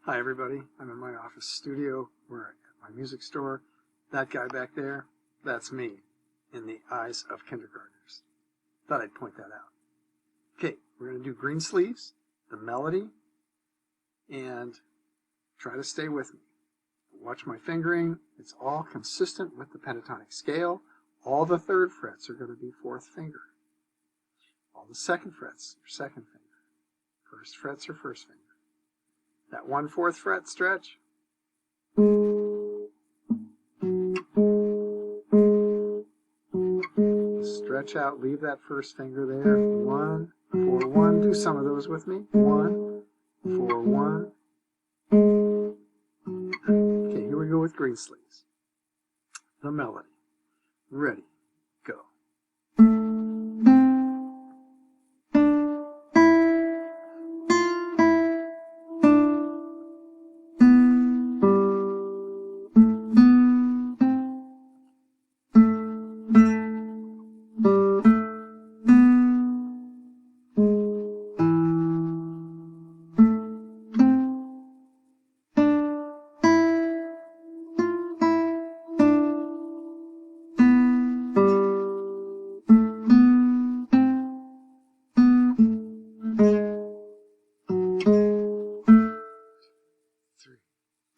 Hi everybody, I'm in my office studio. We're at my music store. That guy back there, that's me, in the eyes of kindergartners. Thought I'd point that out. Okay, we're going to do Greensleeves, the melody, and try to stay with me. Watch my fingering. It's all consistent with the pentatonic scale. All the third frets are going to be fourth finger. All the second frets are second finger. First frets are first finger. That 1/4 fret stretch. Stretch out, leave that first finger there. 1, 4, 1. Do some of those with me. 1, 4, 1. Okay, here we go with Greensleeves. The melody. Ready, go.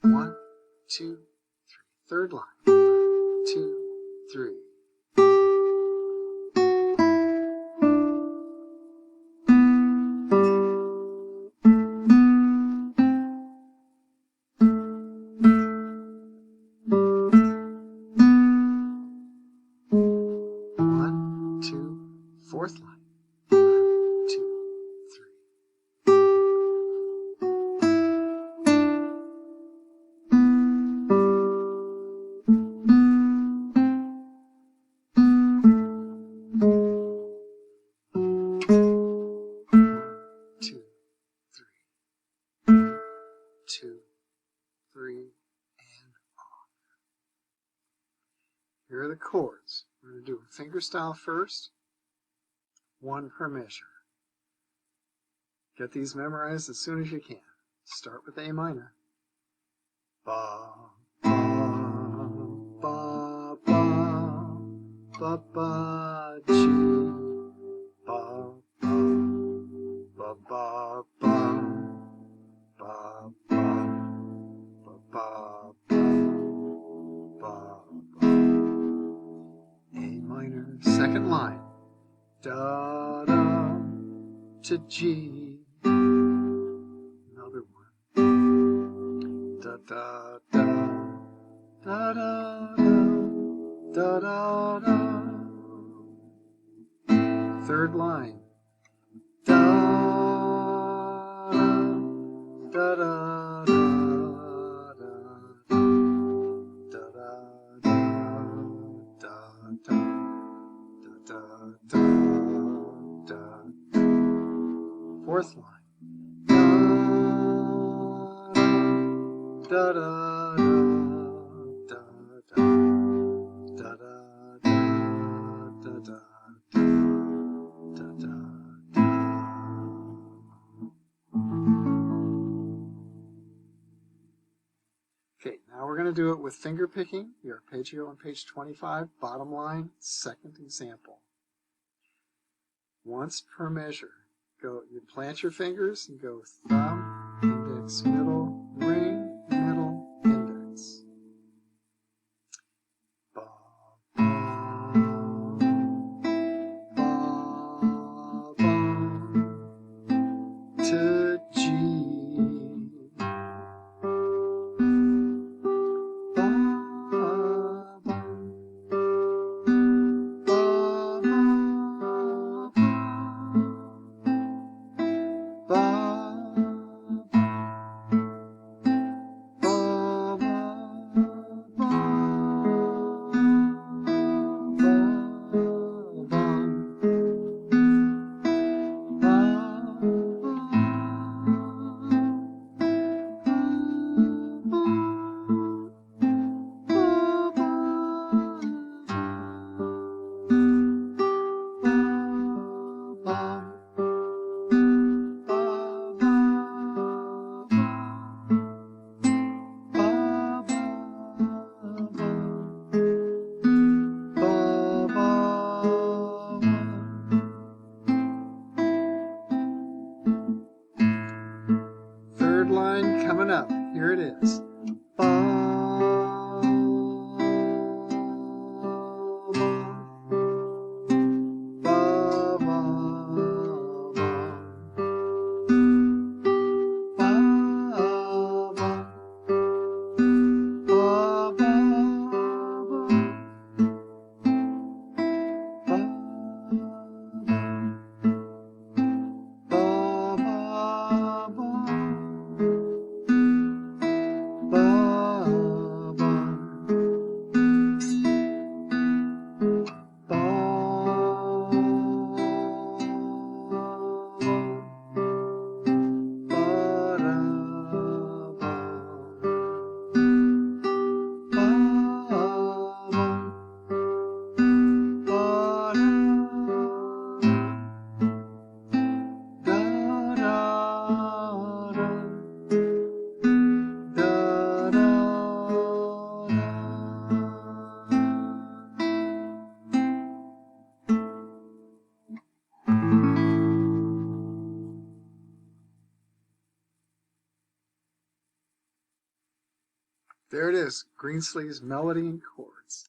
1, 2, 3. Third line. 2, 3. One, two, fourth line. 1, 2, 3. Two, three, 1, 2, 3, and off. Here are the chords. We're going to do a finger style first, 1 per measure. Get these memorized as soon as you can. Start with A minor. Ba, ba, ba, ba, ba, ba, G, ba, ba, ba, ba, ba, ba, ba, ba, ba, ba. A minor, second line. Da, da, to G. Another one. Da, da, da, da, da, da, da, da, da. Third line. Da, da, da, da, da, da, da, da, da, da, da, da. Fourth line. Da, da, da, da, da, da, da, da, da, da, da, da. Okay, now we're going to do it with finger picking. Your arpeggio on page 25, bottom line, second example. Once per measure. Go, you plant your fingers and go thumb, index, middle, ring, middle, index. Ba, ba, ba, ba, to G. line coming up. Here it is. There it is, Greensleeves melody and chords.